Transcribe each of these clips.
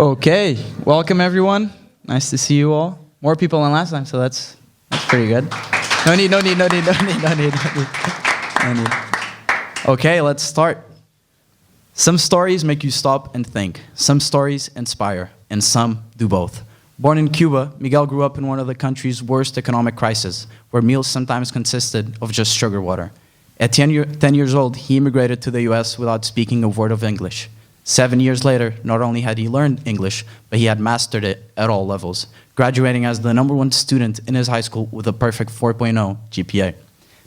Okay, welcome everyone. Nice to see you all. More people than last time, so that's pretty good. No need. Okay, let's start. Some stories make you stop and think. Some stories inspire, and some do both. Born in Cuba, Miguel grew up in one of the country's worst economic crises, where meals sometimes consisted of just sugar water. At 10 years old, he immigrated to the US without speaking a word of English. 7 years later, not only had he learned English, but he had mastered it at all levels, graduating as the #1 student in his high school with a perfect 4.0 GPA,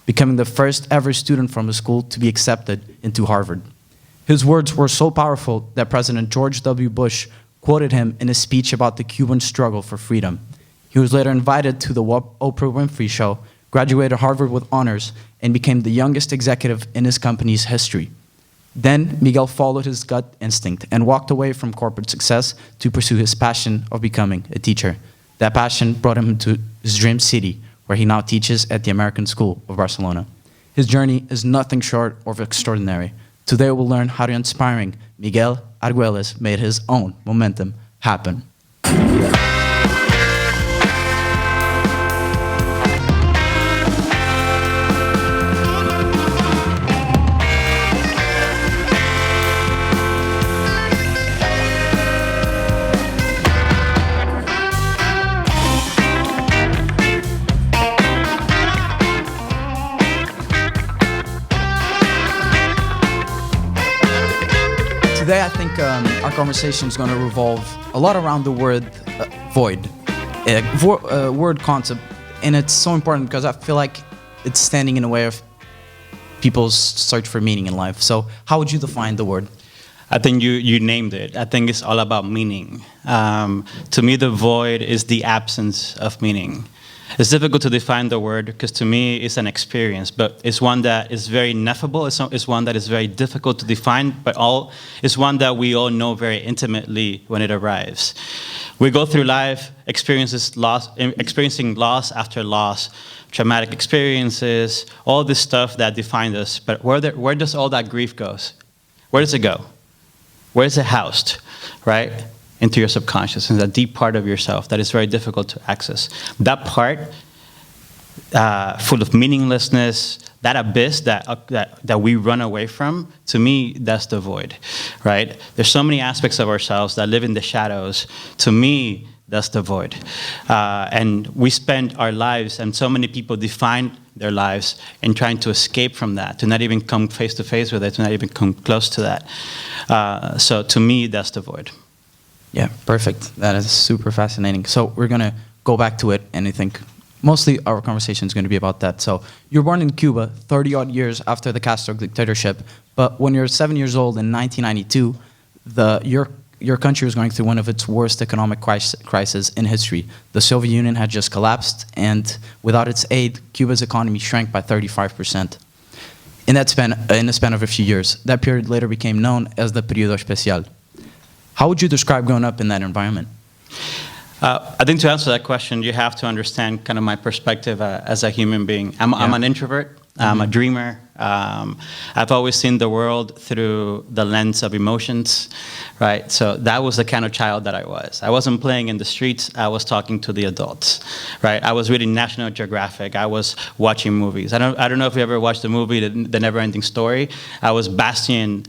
becoming the first ever student from his school to be accepted into Harvard. His words were so powerful that President George W. Bush quoted him in a speech about the Cuban struggle for freedom. He was later invited to the Oprah Winfrey Show, graduated Harvard with honors, and became the youngest executive in his company's history. Then, Miguel followed his gut instinct and walked away from corporate success to pursue his passion of becoming a teacher. That passion brought him to his dream city, where he now teaches at the American School of Barcelona. His journey is nothing short of extraordinary. Today, we'll learn how the inspiring Miguel Arguelles made his own momentum happen. Today, I think our conversation is going to revolve a lot around the word void, word concept, and it's so important because I feel like it's standing in the way of people's search for meaning in life. So how would you define the word? I think you named it. I think it's all about meaning. To me, the void is the absence of meaning. It's difficult to define the word because to me it's an experience, but it's one that is very ineffable. It's one that is very difficult to define, but it's one that we all know very intimately when it arrives. We go through life experiencing loss after loss, traumatic experiences, all this stuff that defines us. But where does all that grief go? Where does it go? Where is it housed, right? Into your subconscious, in a deep part of yourself that is very difficult to access. That part, full of meaninglessness, that abyss that we run away from, to me, that's the void, right? There's so many aspects of ourselves that live in the shadows. To me, that's the void. And we spend our lives, and so many people define their lives in trying to escape from that, to not even come face to face with it, to not even come close to that. So to me, that's the void. Yeah, perfect. That is super fascinating. So we're going to go back to it, and I think mostly our conversation is going to be about that. So you were born in Cuba 30-odd years after the Castro dictatorship, but when you were 7 years old in 1992, your country was going through one of its worst economic crises in history. The Soviet Union had just collapsed, and without its aid, Cuba's economy shrank by 35%. In the span of a few years, that period later became known as the Período Especial. How would you describe growing up in that environment? I think to answer that question, you have to understand kind of my perspective as a human being. I'm an introvert. I'm a dreamer. I've always seen the world through the lens of emotions, right? So that was the kind of child that I was. I wasn't playing in the streets. I was talking to the adults, right? I was reading National Geographic. I was watching movies. I don't know if you ever watched the movie, The Never-Ending Story. I was basking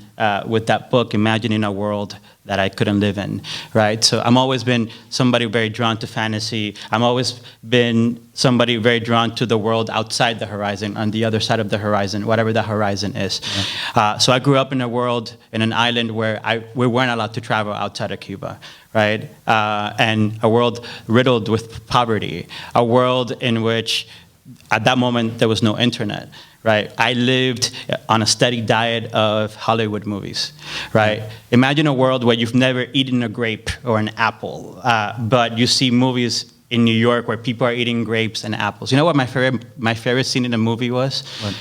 with that book, imagining a world that I couldn't live in, right? So I'm always been somebody very drawn to fantasy. I'm always been somebody very drawn to the world outside the horizon, on the other side of the horizon, whatever that horizon is. Yeah. So I grew up in a world, in an island where we weren't allowed to travel outside of Cuba, right? And a world riddled with poverty, a world in which at that moment there was no internet. Right, I lived on a steady diet of Hollywood movies, right? Imagine a world where you've never eaten a grape or an apple, but you see movies in New York where people are eating grapes and apples. You know what my favorite scene in a movie was? What?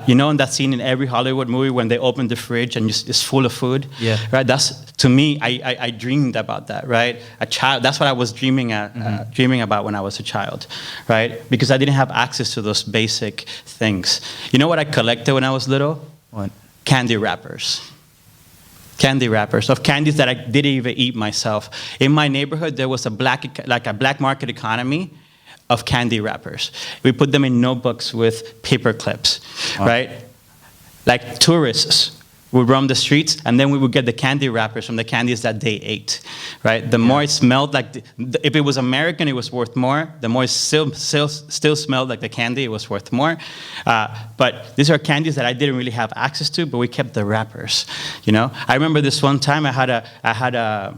You know, in that scene in every Hollywood movie when they open the fridge and it's full of food, yeah. Right? That's, to me, I dreamed about that, right? A child. That's what I was dreaming about when I was a child, right? Because I didn't have access to those basic things. You know what I collected when I was little? What? Candy wrappers. Candy wrappers of candies that I didn't even eat myself. In my neighborhood, there was a black market economy of candy wrappers. We put them in notebooks with paper clips, right? Like tourists would roam the streets, and then we would get the candy wrappers from the candies that they ate, right? The more it smelled like, if it was American, it was worth more. The more it still smelled like the candy, it was worth more. But these are candies that I didn't really have access to, but we kept the wrappers, you know? I remember this one time I had a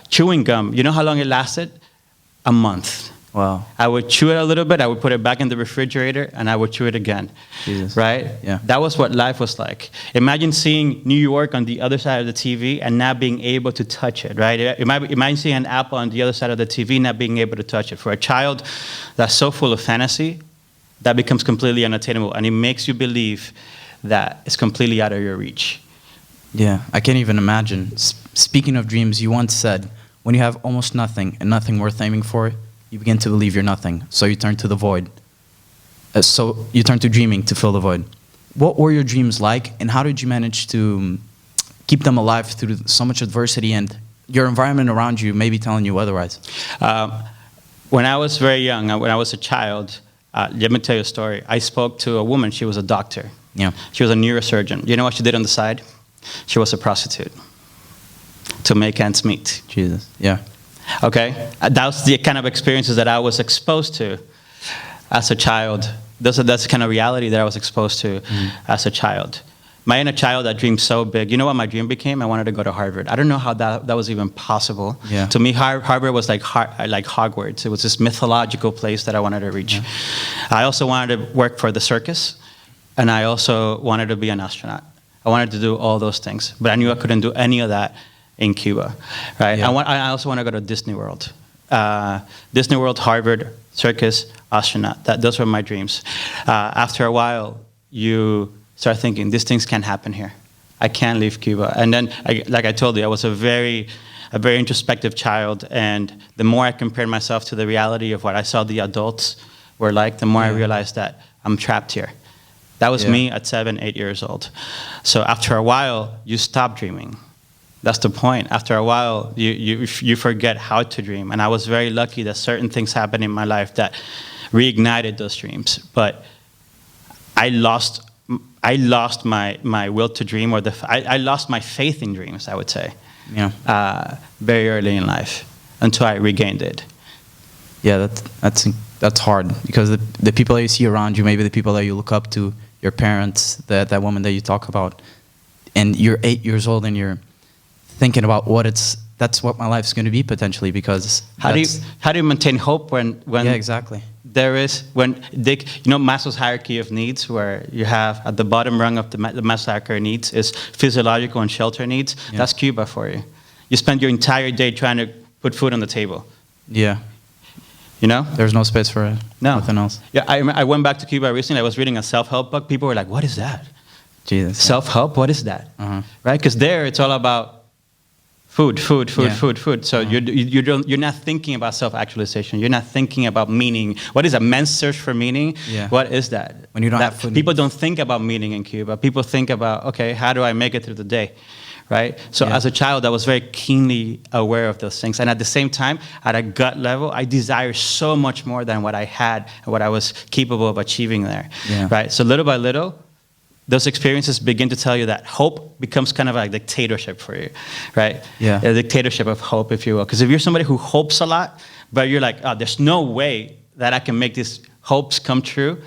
chewing gum. You know how long it lasted? A month. Wow. I would chew it a little bit, I would put it back in the refrigerator, and I would chew it again. Jesus. Right? Yeah. That was what life was like. Imagine seeing New York on the other side of the TV and not being able to touch it, right? Imagine seeing an apple on the other side of the TV, not being able to touch it. For a child that's so full of fantasy, that becomes completely unattainable, and it makes you believe that it's completely out of your reach. Yeah, I can't even imagine. Speaking of dreams, you once said, when you have almost nothing and nothing worth aiming for, you begin to believe you're nothing, so you turn to the void. So you turn to dreaming to fill the void. What were your dreams like, and how did you manage to keep them alive through so much adversity and your environment around you maybe telling you otherwise? When I was very young, when I was a child, let me tell you a story. I spoke to a woman, she was a doctor. Yeah. She was a neurosurgeon. You know what she did on the side? She was a prostitute to make ends meet. Jesus, yeah. Okay, that was the kind of experiences that I was exposed to as a child. That's the kind of reality that I was exposed to as a child. My inner child that dreamed so big. You know what my dream became? I wanted to go to Harvard. I don't know how that was even possible. Yeah. To me, Harvard was like Hogwarts. It was this mythological place that I wanted to reach. Yeah. I also wanted to work for the circus, and I also wanted to be an astronaut. I wanted to do all those things, but I knew I couldn't do any of that in Cuba, right? Yeah. I also want to go to Disney World. Disney World, Harvard, circus, astronaut. Those were my dreams. After a while, you start thinking, these things can't happen here. I can't leave Cuba. And then, like I told you, I was a very introspective child, and the more I compared myself to the reality of what I saw the adults were like, the more I realized that I'm trapped here. That was me at 7, 8 years old. So after a while, you stop dreaming. That's the point. After a while, you forget how to dream. And I was very lucky that certain things happened in my life that reignited those dreams. But I lost my will to dream, or I lost my faith in dreams, I would say. Yeah. Very early in life, until I regained it. Yeah, that's hard, because the people that you see around you, maybe the people that you look up to, your parents, that woman that you talk about, and you're 8 years old and you're thinking about that's what my life's going to be potentially, because how do you maintain hope when yeah, exactly. There is, Maslow's hierarchy of needs, where you have at the bottom rung of the Maslow's hierarchy of needs is physiological and shelter needs. Yeah. That's Cuba for you. You spend your entire day trying to put food on the table. Yeah. You know? There's no space for nothing else. Yeah, I went back to Cuba recently. I was reading a self-help book. People were like, what is that? Jesus. Self-help? What is that? Right? Because there it's all about food. So you're not thinking about self-actualization. You're not thinking about meaning. What is a man's search for meaning? Yeah. What is that? When you don't have food. People don't think about meaning in Cuba. People think about, okay, how do I make it through the day? Right? So as a child, I was very keenly aware of those things. And at the same time, at a gut level, I desired so much more than what I had and what I was capable of achieving there. Yeah. Right? So little by little, those experiences begin to tell you that hope becomes kind of like a dictatorship for you, right? Yeah. A dictatorship of hope, if you will. Because if you're somebody who hopes a lot, but you're like, oh, there's no way that I can make these hopes come true,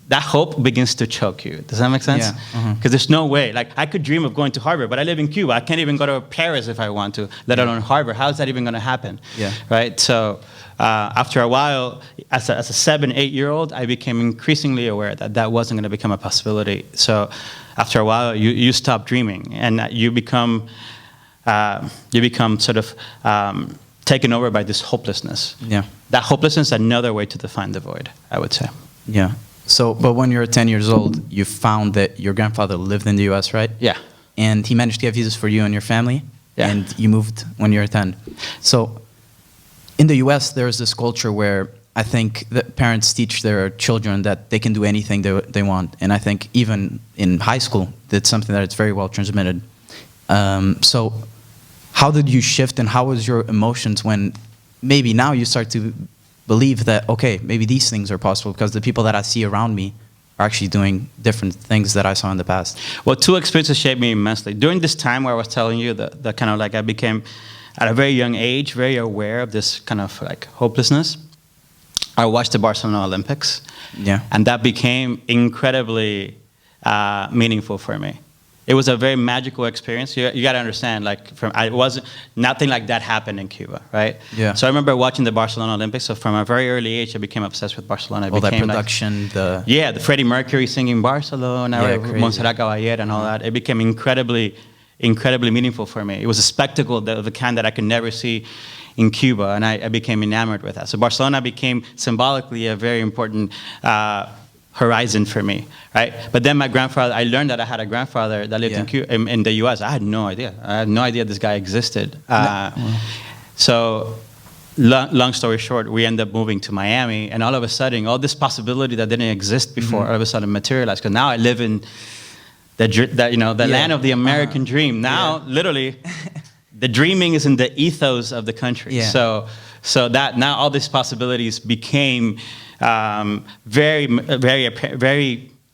that hope begins to choke you. Does that make sense? Yeah. Because there's no way. Like, I could dream of going to Harvard, but I live in Cuba. I can't even go to Paris if I want to, let alone Harvard. How is that even going to happen? Yeah. Right? So after a while, as a 7, 8-year-old, I became increasingly aware that that wasn't going to become a possibility. So after a while, you stop dreaming, and you become sort of taken over by this hopelessness. Yeah. That hopelessness is another way to define the void, I would say. Yeah. So, but when you were 10 years old, you found that your grandfather lived in the U.S., right? Yeah. And he managed to get visas for you and your family. Yeah. And you moved when you were 10. So, in the U.S., there's this culture where I think that parents teach their children that they can do anything they want. And I think even in high school, that's something that it's very well transmitted. So how did you shift, and how was your emotions when maybe now you start to believe that, okay, maybe these things are possible because the people that I see around me are actually doing different things that I saw in the past? Well, two experiences shaped me immensely. During this time where I was telling you the kind of like I became, at a very young age, very aware of this kind of like hopelessness, I watched the Barcelona Olympics. Yeah. And that became incredibly meaningful for me. It was a very magical experience. You got to understand, like, nothing like that happened in Cuba, right? Yeah. So I remember watching the Barcelona Olympics. So from a very early age, I became obsessed with Barcelona. All that production, the Freddie Mercury singing Barcelona, yeah, Montserrat Caballé and all that. It became incredibly meaningful for me. It was a spectacle of the kind that I could never see in Cuba, and I became enamored with that. So Barcelona became symbolically a very important horizon for me, right? But then my grandfather, I learned that I had a grandfather that lived in Cuba, in the U.S. I had no idea. I had no idea this guy existed. So long story short, we ended up moving to Miami, and all of a sudden, all this possibility that didn't exist before, all of a sudden materialized. Because now I live in the land of the American dream. Now, literally, the dreaming is in the ethos of the country. Yeah. So that now all these possibilities became very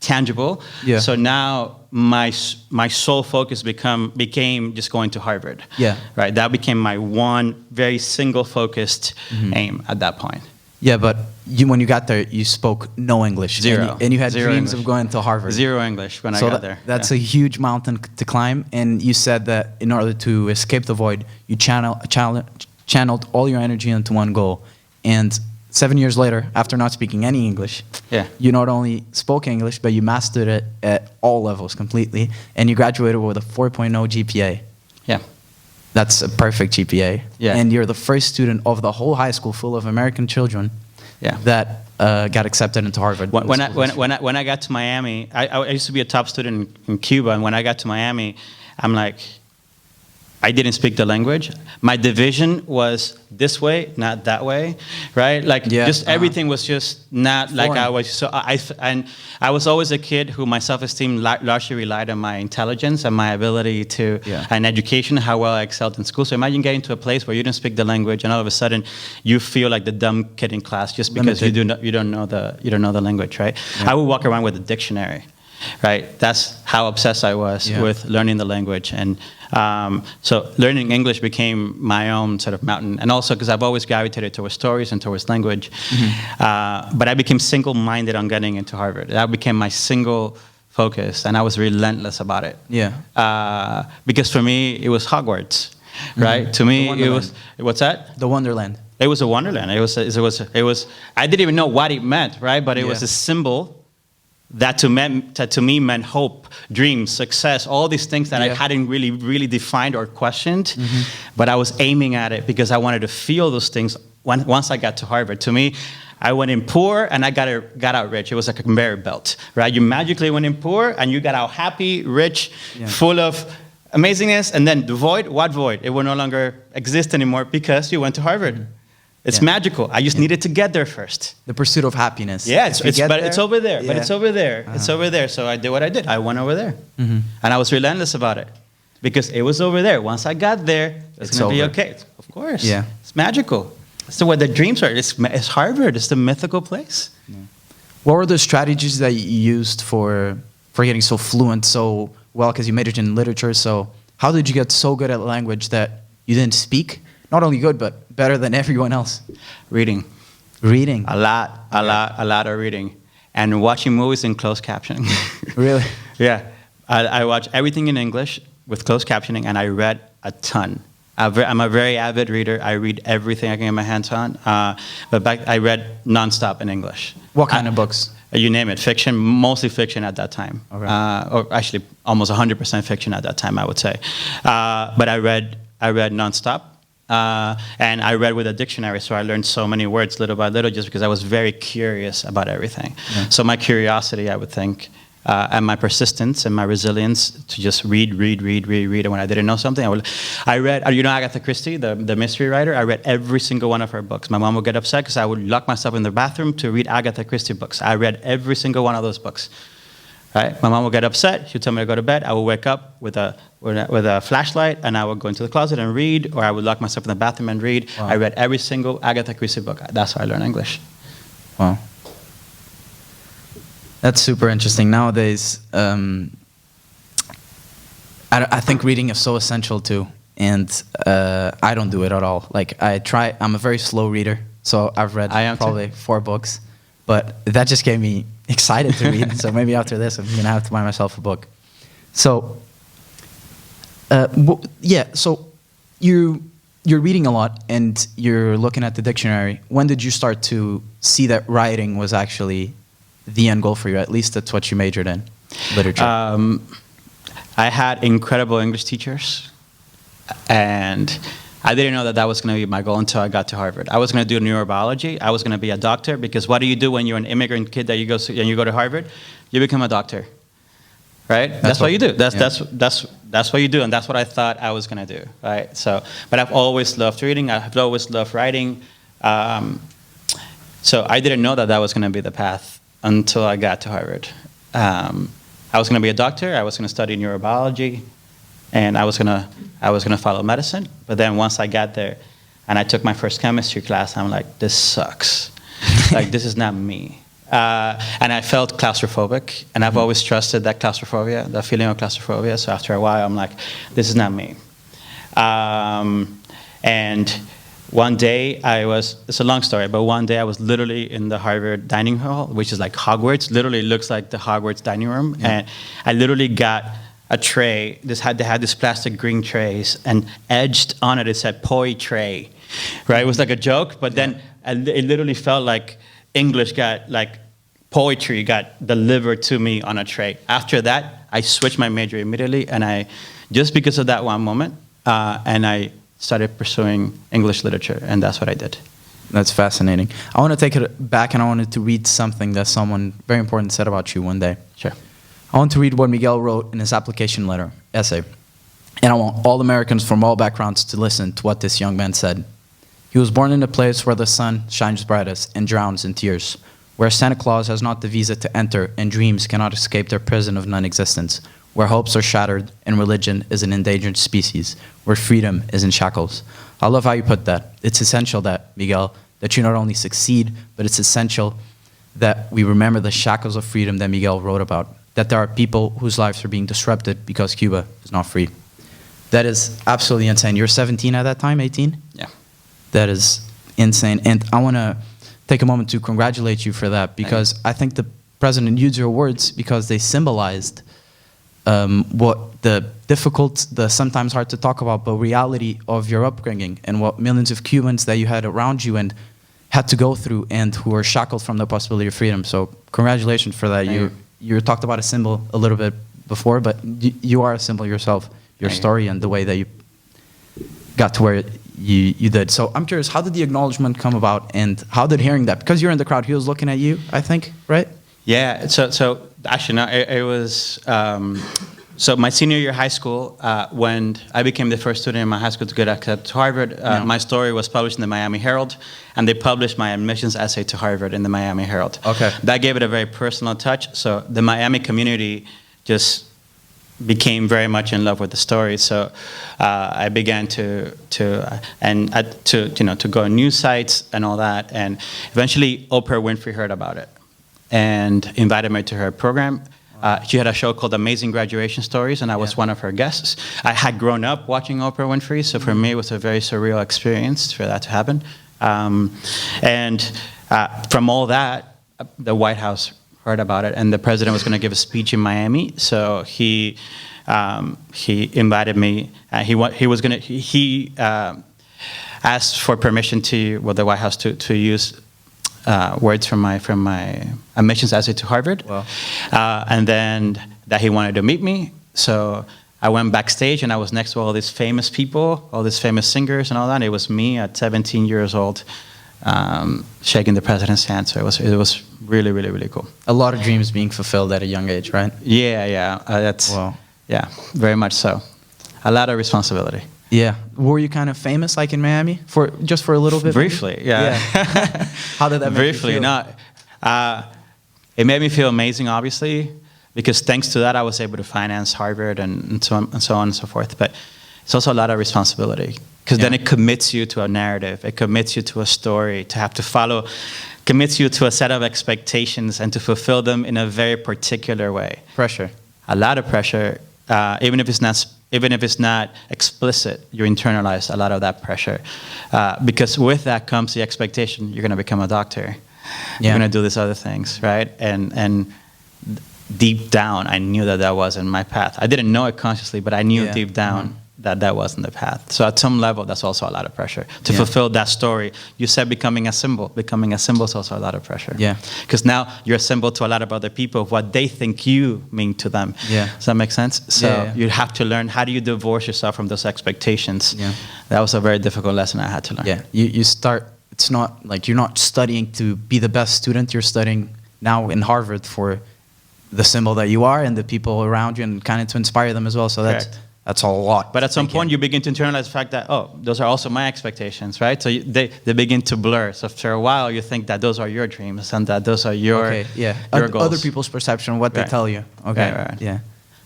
tangible. Yeah. So now my sole focus became just going to Harvard. Yeah. Right. That became my one very single focused aim at that point. Yeah, but when you got there, you spoke no English. Zero. And you had Zero dreams English. of going to Harvard. Zero English when I got there. That's a huge mountain to climb. And you said that in order to escape the void, you channeled all your energy into one goal. And 7 years later, after not speaking any English, you not only spoke English, but you mastered it at all levels completely. And you graduated with a 4.0 GPA. Yeah. That's a perfect GPA. Yeah. And you're the first student of the whole high school full of American children that got accepted into Harvard. When I got to Miami, I used to be a top student in Cuba, and when I got to Miami, I'm like, I didn't speak the language. My division was this way, not that way, right? Like just everything was just not foreign. Like I was. So I was always a kid who my self-esteem largely relied on my intelligence and my ability to and education, how well I excelled in school. So imagine getting to a place where you don't speak the language, and all of a sudden you feel like the dumb kid in class just because you don't know the language, right? Yeah. I would walk around with a dictionary. Right, that's how obsessed I was with learning the language, and so learning English became my own sort of mountain. And also because I've always gravitated towards stories and towards language, but I became single-minded on getting into Harvard. That became my single focus, and I was relentless about it. Yeah, because for me it was Hogwarts, right? To me it was what's that? The Wonderland. It was a wonderland. It was. I didn't even know what it meant, right? But it was a symbol that to me meant hope, dreams, success, all these things that I hadn't really defined or questioned, but I was aiming at it because I wanted to feel those things once I got to Harvard. To me, I went in poor and I got out rich. It was like a conveyor belt, right? You magically went in poor and you got out happy, rich, full of amazingness, and then the void, what void? It will no longer exist anymore because you went to Harvard. It's magical. I just needed to get there first. The pursuit of happiness. Yeah, it's over there. But it's over there. It's over there. So I did what I did. I went over there. And I was relentless about it. Because it was over there. Once I got there, it's going to be okay. Of course. Yeah. It's magical. It's what the dreams are. It's Harvard. It's the mythical place. Yeah. What were the strategies that you used for getting so fluent so well? Because you majored in literature. So how did you get so good at language that you didn't speak? Not only good, but better than everyone else. Reading. A lot of reading. And watching movies in closed captioning. Really? Yeah. I watch everything in English with closed captioning, and I read a ton. I'm a very avid reader. I read everything I can get my hands on. But I read nonstop in English. What kind of books? You name it. Fiction, mostly fiction at that time. Okay. Or actually almost 100% fiction at that time, I would say. But I read nonstop. And I read with a dictionary, so I learned so many words little by little just because I was very curious about everything. Yeah. So my curiosity, I would think, and my persistence and my resilience to just read. And when I didn't know something, I read, Agatha Christie, the mystery writer? I read every single one of her books. My mom would get upset because I would lock myself in the bathroom to read Agatha Christie books. I read every single one of those books. Right? My mom would get upset. She'd tell me to go to bed. I would wake up with a with a flashlight, and I would go into the closet and read, or I would lock myself in the bathroom and read. Wow. I read every single Agatha Christie book. That's how I learned English. Wow. That's super interesting. Nowadays, I think reading is so essential too, and I don't do it at all. Like I'm a very slow reader, so I've read probably 4 books, but that just gave me excited to read. So maybe after this, I'm gonna have to buy myself a book. So, so you're reading a lot and you're looking at the dictionary. When did you start to see that writing was actually the end goal for you? At least that's what you majored in, literature. I had incredible English teachers, and I didn't know that that was going to be my goal until I got to Harvard. I was going to do neurobiology. I was going to be a doctor, because what do you do when you're an immigrant kid that you go to Harvard? You become a doctor, right? That's what you do. That's what you do, and that's what I thought I was going to do, right? So, but I've always loved reading. I've always loved writing. So I didn't know that that was going to be the path until I got to Harvard. I was going to be a doctor. I was going to study neurobiology, and I was going to follow medicine. But then once I got there, and I took my first chemistry class, I'm like, this sucks. Like, this is not me. And I felt claustrophobic, and I've always trusted that claustrophobia, the feeling of claustrophobia. So after a while, I'm like, this is not me. And one day it's a long story, but one day I was literally in the Harvard dining hall, which is like Hogwarts, literally looks like the Hogwarts dining room. Yeah. And I literally got a tray. They had this plastic green trays, and edged on it said "Poi tray," right? It was like a joke, but then it literally felt like English got, like, poetry got delivered to me on a tray. After that, I switched my major immediately, and just because of that one moment, and I started pursuing English literature, and that's what I did. That's fascinating. I want to take it back, and I wanted to read something that someone very important said about you one day. Sure. I want to read what Miguel wrote in his application letter, essay. And I want all Americans from all backgrounds to listen to what this young man said. He was born in a place where the sun shines brightest and drowns in tears, where Santa Claus has not the visa to enter and dreams cannot escape their prison of non-existence, where hopes are shattered and religion is an endangered species, where freedom is in shackles. I love how you put that. It's essential that, Miguel, that you not only succeed, but it's essential that we remember the shackles of freedom that Miguel wrote about, that there are people whose lives are being disrupted because Cuba is not free. That is absolutely insane. You're 17 at that time, 18? Yeah. That is insane. And I want to take a moment to congratulate you for that, because I think the president used your words because they symbolized what the difficult, the sometimes hard to talk about, but reality of your upbringing, and what millions of Cubans that you had around you and had to go through, and who were shackled from the possibility of freedom. So congratulations for that. You talked about a symbol a little bit before, but you are a symbol yourself, your story and the way that you got to where you did. So I'm curious, how did the acknowledgement come about, and how did hearing that? Because you're in the crowd, he was looking at you, I think, right? Yeah. So actually, no, it was. So my senior year of high school, when I became the first student in my high school to get accepted to Harvard, my story was published in the Miami Herald, and they published my admissions essay to Harvard in the Miami Herald. Okay. That gave it a very personal touch. So the Miami community just became very much in love with the story. So I began to go on news sites and all that, and eventually Oprah Winfrey heard about it and invited me to her program. She had a show called Amazing Graduation Stories, and I was one of her guests. I had grown up watching Oprah Winfrey, so for me it was a very surreal experience for that to happen. From all that, the White House heard about it, and the president was going to give a speech in Miami, so he invited me. He asked for permission the White House to use words from my admissions essay to Harvard. Wow. And then that he wanted to meet me. So I went backstage, and I was next to all these famous people, all these famous singers and all that. It was me at 17 years old, shaking the president's hand. So it was really, really, really cool. A lot of dreams being fulfilled at a young age, right? Yeah. Wow. Yeah, very much so. A lot of responsibility. Yeah. Were you kind of famous, like in Miami, just for a little bit? Briefly, yeah. How did that make you feel? No. It made me feel amazing, obviously, because thanks to that, I was able to finance Harvard and so on and so on and so forth. But it's also a lot of responsibility, because then it commits you to a narrative. It commits you to a story, to have to follow, commits you to a set of expectations and to fulfill them in a very particular way. Pressure. A lot of pressure, even if it's not explicit, you internalize a lot of that pressure. Because with that comes the expectation, you're going to become a doctor. You're going to do these other things, right? And deep down, I knew that wasn't my path. I didn't know it consciously, but I knew deep down that wasn't the path. So at some level, that's also a lot of pressure to fulfill that story. You said becoming a symbol. Becoming a symbol is also a lot of pressure. Yeah. Because now you're a symbol to a lot of other people of what they think you mean to them. Yeah. Does that make sense? So you have to learn, how do you divorce yourself from those expectations? Yeah. That was a very difficult lesson I had to learn. Yeah. You start, it's not like you're not studying to be the best student. You're studying now in Harvard for the symbol that you are and the people around you, and kind of to inspire them as well. So that's a lot. But at some point, you begin to internalize the fact that, oh, those are also my expectations, right? So they begin to blur. So after a while, you think that those are your dreams and that those are your goals. Other people's perception, what they tell you. Okay, right. Yeah.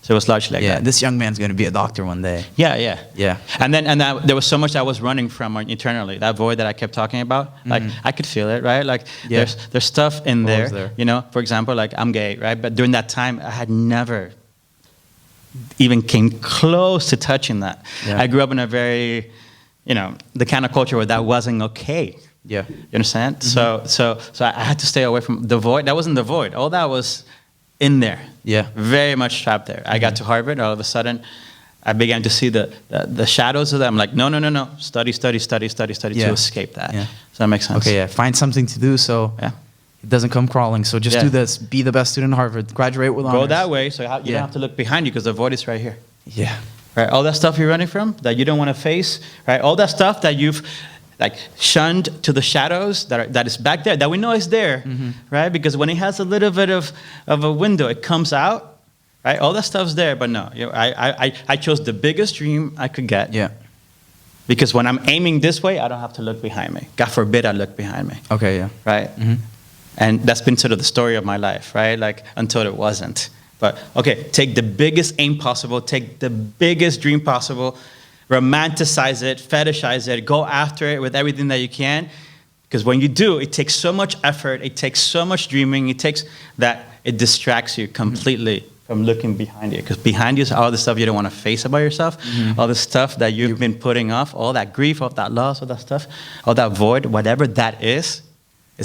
So it was largely like that. This young man's going to be a doctor one day. Yeah. And then there was so much I was running from internally, that void that I kept talking about. Like, I could feel it, right? Like, there's stuff in there, you know? For example, like, I'm gay, right? But during that time, I had never even came close to touching that. I grew up in a very, the kind of culture where that wasn't okay. Yeah. You understand? So I had to stay away from the void. That wasn't the void. All that was in there. Yeah. Very much trapped there. I got to Harvard, all of a sudden, I began to see the shadows of that. I'm like, no. Study to escape that. Yeah. Does that make sense? Okay, find something to do so it doesn't come crawling. So just do this. Be the best student in Harvard. Graduate with honors. Go that way so you don't have to look behind you, because the void is right here. Yeah. Right. All that stuff you're running from that you don't want to face. Right. All that stuff that you've shunned to the shadows that is back there, that we know is there. Right. Because when it has a little bit of a window, it comes out. Right. All that stuff's there, but no. I chose the biggest dream I could get. Yeah. Because when I'm aiming this way, I don't have to look behind me. God forbid I look behind me. Okay. Yeah. Right. And that's been sort of the story of my life, right? Like, until it wasn't. But, okay, take the biggest aim possible, take the biggest dream possible, romanticize it, fetishize it, go after it with everything that you can. Because when you do, it takes so much effort, it takes so much dreaming, it distracts you completely from looking behind you. Because behind you is all the stuff you don't want to face about yourself, all the stuff that you've been putting off, all that grief, all that loss, all that stuff, all that void, whatever that is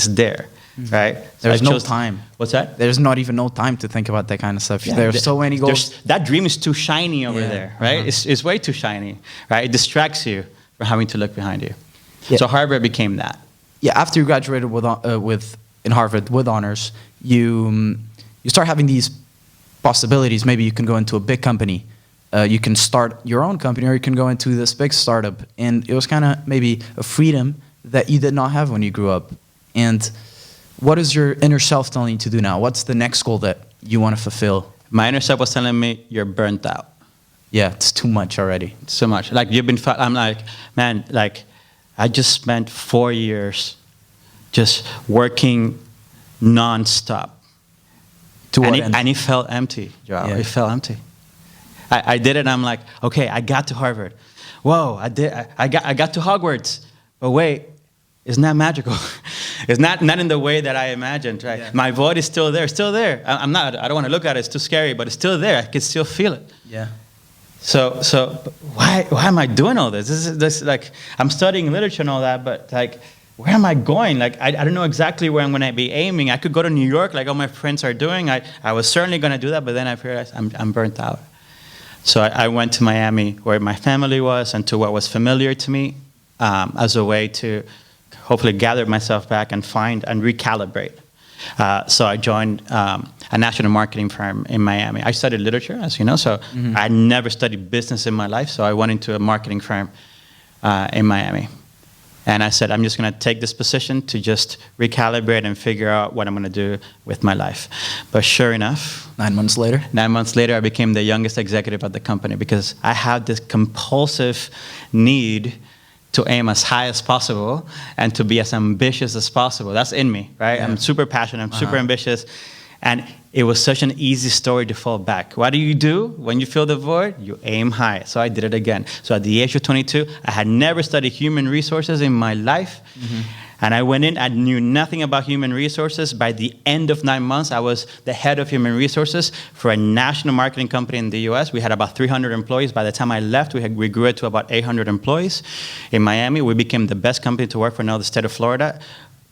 there. Right? There's no time. What's that? There's not even no time to think about that kind of stuff. There's so many goals. That dream is too shiny over there, right? It's way too shiny, right? It distracts you from having to look behind you. Yeah. So Harvard became that. Yeah, after you graduated in Harvard with honors, you start having these possibilities. Maybe you can go into a big company. You can start your own company, or you can go into this big startup. And it was kind of maybe a freedom that you did not have when you grew up. And what is your inner self telling you to do now? What's the next goal that you want to fulfill? My inner self was telling me, you're burnt out. Yeah, it's too much already. It's too much. Like, I'm like, man, like, I just spent 4 years just working nonstop. And it felt empty, João. Yeah. It felt empty. I did it, and I'm like, okay, I got to Harvard. Whoa, I got to Hogwarts. But wait, it's not magical. It's not in the way that I imagined, right? Yeah. My void is still there. I don't want to look at it. It's too scary, but it's still there. I can still feel it. Yeah. So why am I doing all this? This like, I'm studying literature and all that, but like, where am I going? Like, I don't know exactly where I'm going to be aiming. I could go to New York like all my friends are doing. I was certainly going to do that, but then I realized I'm burnt out. So I went to Miami, where my family was, and to what was familiar to me, as a way to hopefully gather myself back and find and recalibrate. So I joined a national marketing firm in Miami. I studied literature, as you know, so I never studied business in my life, so I went into a marketing firm in Miami. And I said, I'm just going to take this position to just recalibrate and figure out what I'm going to do with my life. But sure enough, 9 months later, I became the youngest executive at the company, because I had this compulsive need to aim as high as possible and to be as ambitious as possible. That's in me, right? Yeah. I'm super passionate, I'm super ambitious. And it was such an easy story to fall back. What do you do when you feel the void? You aim high. So I did it again. So at the age of 22, I had never studied human resources in my life. And I went in, I knew nothing about human resources. By the end of 9 months, I was the head of human resources for a national marketing company in the US. We had about 300 employees. By the time I left, we grew it to about 800 employees. In Miami, we became the best company to work for in all the state of Florida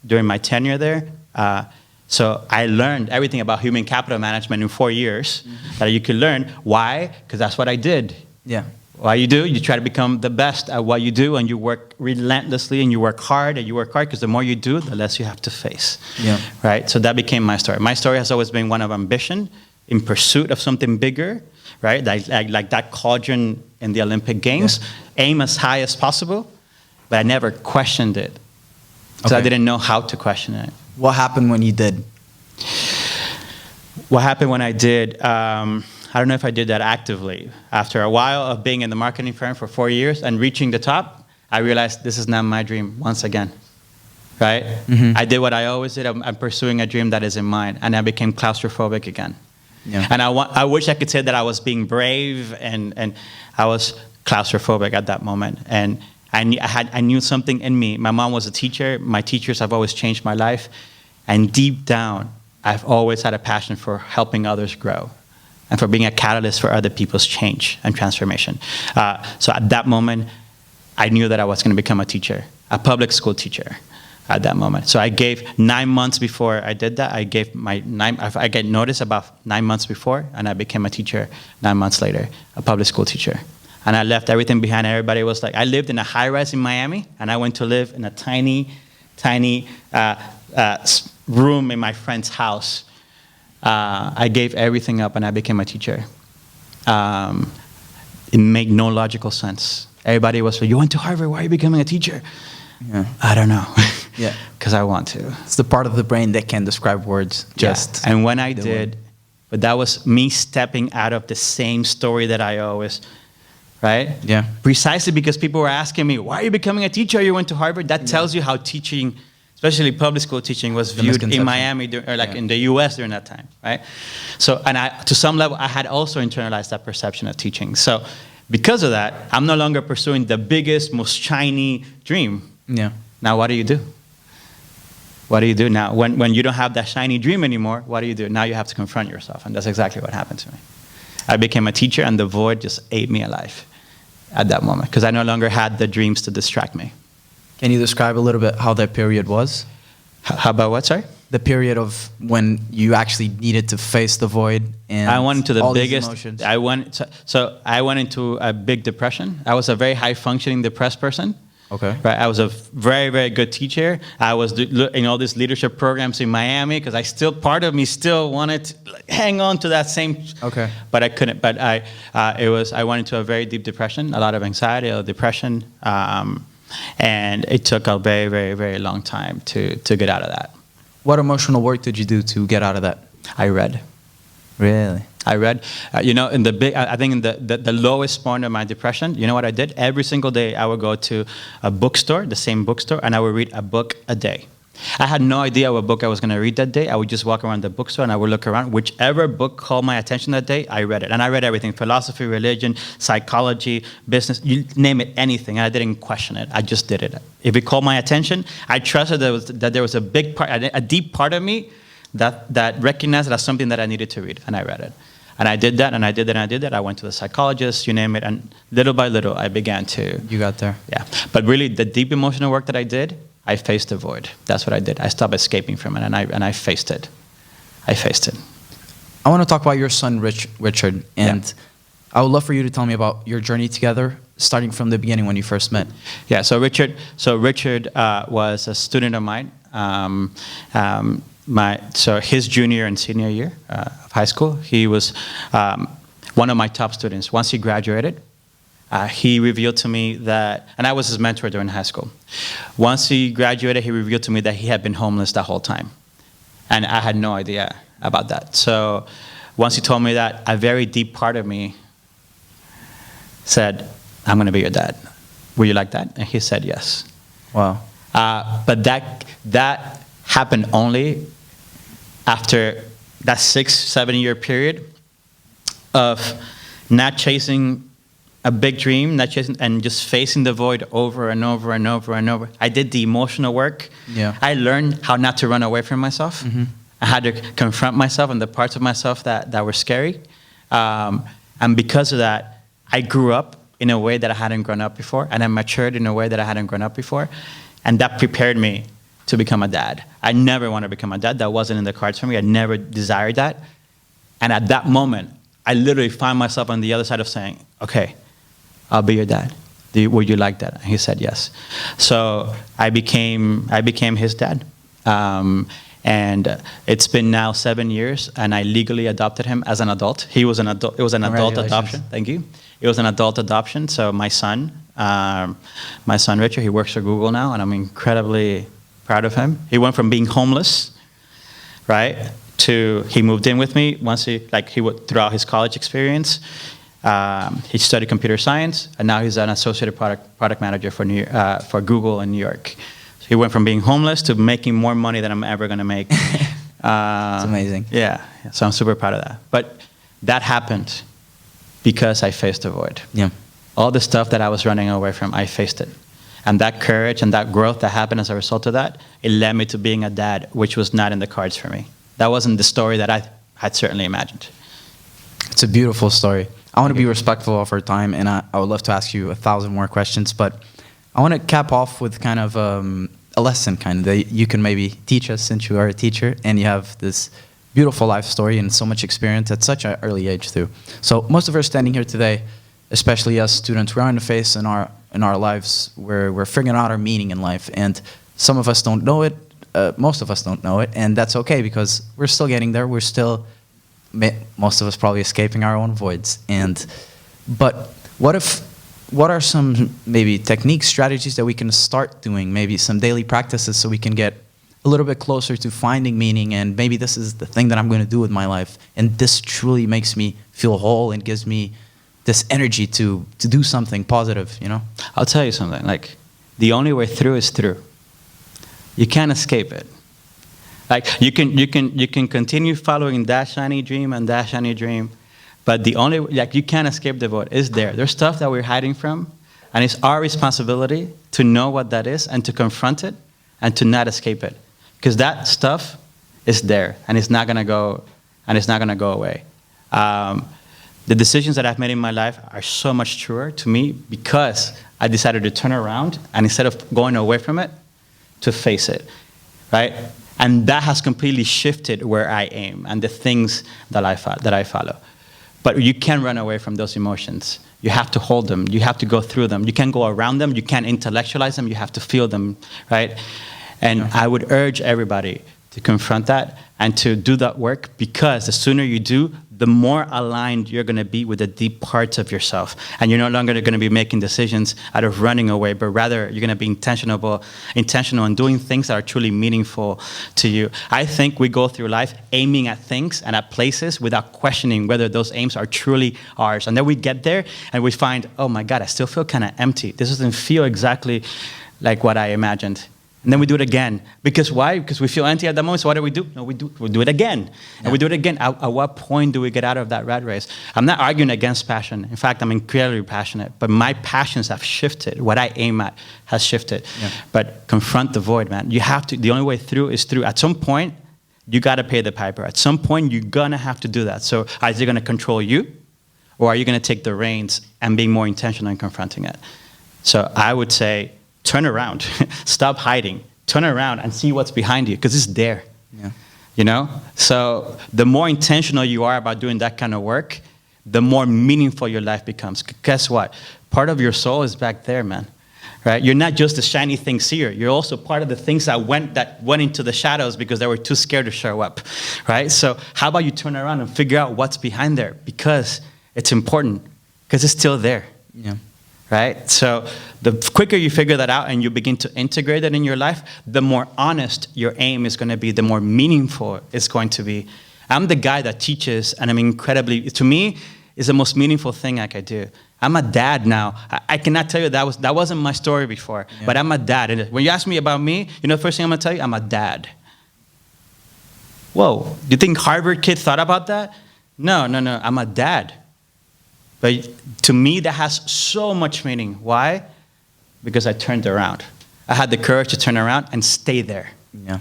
during my tenure there. So I learned everything about human capital management in 4 years that you could learn. Why? Because that's what I did. Yeah. What you do, you try to become the best at what you do, and you work relentlessly, and you work hard, because the more you do, the less you have to face. Yeah. Right? So that became my story. My story has always been one of ambition, in pursuit of something bigger, right? Like that cauldron in the Olympic Games. Aim as high as possible, but I never questioned it. Because I didn't know how to question it. What happened when you did? What happened when I did? I don't know if I did that actively. After a while of being in the marketing firm for 4 years and reaching the top, I realized this is not my dream once again, right? I did what I always did. I'm pursuing a dream that isn't mine, and I became claustrophobic again. Yeah. And I wish I could say that I was being brave, and I was claustrophobic at that moment. And I knew something in me. My mom was a teacher. My teachers have always changed my life. And deep down, I've always had a passion for helping others grow and for being a catalyst for other people's change and transformation. So at that moment, I knew that I was going to become a teacher, a public school teacher at that moment. So I gave 9 months before I did that. I get noticed about 9 months before, and I became a teacher 9 months later, a public school teacher. And I left everything behind. Everybody was like, I lived in a high-rise in Miami, and I went to live in a tiny room in my friend's house. I gave everything up, and I became a teacher. It made no logical sense. Everybody was like, you went to Harvard, why are you becoming a teacher? Yeah. I don't know. Yeah. Because I want to. It's the part of the brain that can describe words. Just. Yeah. And when I did, but that was me stepping out of the same story that I always... Right? Yeah. Precisely because people were asking me, why are you becoming a teacher? You went to Harvard? That tells you how teaching, especially public school teaching, was viewed in Miami, in the US during that time, right? So, and to some level, I had also internalized that perception of teaching. So because of that, I'm no longer pursuing the biggest, most shiny dream. Yeah. Now what do you do? What do you do now? When you don't have that shiny dream anymore, what do you do? Now you have to confront yourself, and that's exactly what happened to me. I became a teacher, and the void just ate me alive at that moment, because I no longer had the dreams to distract me. Can you describe a little bit how that period was? How about what, sorry? The period of when you actually needed to face the void and I went into the all biggest. These emotions. I went into a big depression. I was a very high functioning depressed person. Okay. Right. I was a very, very good teacher. I was in all these leadership programs in Miami because part of me still wanted to hang on to that same. Okay. But I couldn't. But I went into a very deep depression, a lot of anxiety, a lot of depression, and it took a very, very, very long time to get out of that. What emotional work did you do to get out of that? I read. Really? I read, I think in the lowest point of my depression, you know what I did? Every single day I would go to a bookstore, the same bookstore, and I would read a book a day. I had no idea what book I was going to read that day. I would just walk around the bookstore and I would look around. Whichever book called my attention that day, I read it. And I read everything, philosophy, religion, psychology, business, you name it, anything. And I didn't question it. I just did it. If it called my attention, I trusted that there was a big part, a deep part of me that recognized it as something that I needed to read. And I read it. And I did that, and I did that, and I did that. I went to the psychologist, you name it, and little by little, I began to... You got there. Yeah. But really, the deep emotional work that I did, I faced the void. That's what I did. I stopped escaping from it, and I faced it. I faced it. I want to talk about your son, Richard, and I would love for you to tell me about your journey together, starting from the beginning when you first met. Yeah, so Richard was a student of mine. So his junior and senior year of high school, he was one of my top students. Once he graduated, he revealed to me that, and I was his mentor during high school. Once he graduated, he revealed to me that he had been homeless the whole time. And I had no idea about that. So once he told me that, a very deep part of me said, I'm going to be your dad. Would you like that? And he said yes. Wow. But that happened only after that 6-7 year period of not chasing a big dream, not chasing, and just facing the void over and over and over and over. I did the emotional work. Yeah. I learned how not to run away from myself. I had to confront myself and the parts of myself that were scary. And because of that, I grew up in a way that I hadn't grown up before, and I matured in a way that I hadn't grown up before. And that prepared me to become a dad. I never wanted to become a dad. That wasn't in the cards for me. I never desired that. And at that moment, I literally found myself on the other side of saying, okay, I'll be your dad. Would you like that? And he said yes. So I became his dad. And it's been now 7 years, and I legally adopted him as an adult. He was an adult. It was an adult adoption. Thank you. It was an adult adoption. So my son Richard, he works for Google now, and I'm incredibly proud of him. He went from being homeless, right, to he moved in with me once throughout his college experience. He studied computer science, and now he's an associate product manager for Google in New York. He went from being homeless to making more money than I'm ever going to make. It's amazing. Yeah, so I'm super proud of that. But that happened because I faced the void. Yeah. All the stuff that I was running away from, I faced it. And that courage and that growth that happened as a result of that, it led me to being a dad, which was not in the cards for me. That wasn't the story that I had certainly imagined. It's a beautiful story. I want to be respectful of our time, and I would love to ask you 1,000 more questions, but I want to cap off with kind of a lesson that you can maybe teach us, since you are a teacher and you have this beautiful life story and so much experience at such an early age too. So most of us standing here today, especially us students, we're in the phase in our lives where we're figuring out our meaning in life, and some of us don't know it, most of us don't know it, and that's okay because we're still getting there. We're still, most of us probably escaping our own voids. But what are some maybe techniques, strategies that we can start doing, maybe some daily practices so we can get a little bit closer to finding meaning, and maybe this is the thing that I'm going to do with my life, and this truly makes me feel whole and gives me this energy to do something positive, you know? I'll tell you something, like, the only way through is through. You can't escape it. Like, you can continue following that shiny dream and that shiny dream, but the only, you can't escape the void. It's there. There's stuff that we're hiding from, and it's our responsibility to know what that is and to confront it and to not escape it. Because that stuff is there, and it's not gonna go away. The decisions that I've made in my life are so much truer to me because I decided to turn around, and instead of going away from it, to face it, right? And that has completely shifted where I aim and the things that I follow. But you can't run away from those emotions. You have to hold them. You have to go through them. You can't go around them. You can't intellectualize them. You have to feel them, right? And I would urge everybody to confront that and to do that work, because the sooner you do, the more aligned you're going to be with the deep parts of yourself. And you're no longer going to be making decisions out of running away, but rather you're going to be intentional in doing things that are truly meaningful to you. I think we go through life aiming at things and at places without questioning whether those aims are truly ours. And then we get there and we find, oh my God, I still feel kind of empty. This doesn't feel exactly like what I imagined. And then we do it again. Because why? Because we feel empty at that moment. So what do? No, we do it again. Yeah. And we do it again. At what point do we get out of that rat race? I'm not arguing against passion. In fact, I'm incredibly passionate. But my passions have shifted. What I aim at has shifted. Yeah. But confront the void, man. You have to. The only way through is through. At some point, you got to pay the piper. At some point, you're going to have to do that. So is it going to control you? Or are you going to take the reins and be more intentional in confronting it? So I would say, turn around. Stop hiding. Turn around and see what's behind you, because it's there. Yeah. You know? So the more intentional you are about doing that kind of work, the more meaningful your life becomes. Guess what? Part of your soul is back there, man. Right? You're not just the shiny things here. You're also part of the things that went into the shadows because they were too scared to show up. Right? So how about you turn around and figure out what's behind there? Because it's important. Because it's still there. Yeah. Right? So the quicker you figure that out and you begin to integrate it in your life, the more honest your aim is going to be, the more meaningful it's going to be. I'm the guy that teaches, and I'm incredibly, to me, is the most meaningful thing I could do. I'm a dad now. I cannot tell you that wasn't my story before, but I'm a dad. And when you ask me about me, you know the first thing I'm going to tell you? I'm a dad. whoa, do you think Harvard kid thought about that? No, I'm a dad. But to me, that has so much meaning. Why? Because I turned around. I had the courage to turn around and stay there. Yeah.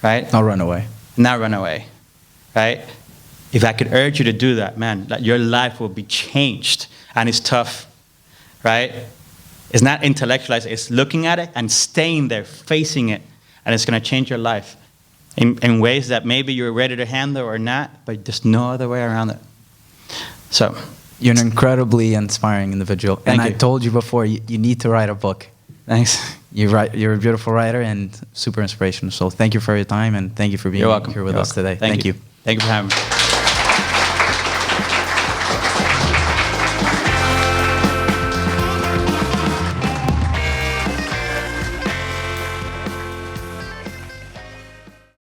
Right? Not run away. Not run away. Right? If I could urge you to do that, man, that your life will be changed. And it's tough. Right? It's not intellectualized. It's looking at it and staying there, facing it. And it's going to change your life in ways that maybe you're ready to handle or not, but there's no other way around it. So, you're an incredibly inspiring individual. Thank and you. I told you before, you need to write a book. Thanks. You're a beautiful writer and super inspirational. So thank you for your time, and thank you for being You're welcome. here with You're us welcome. today. Thank you. Thank you for having me.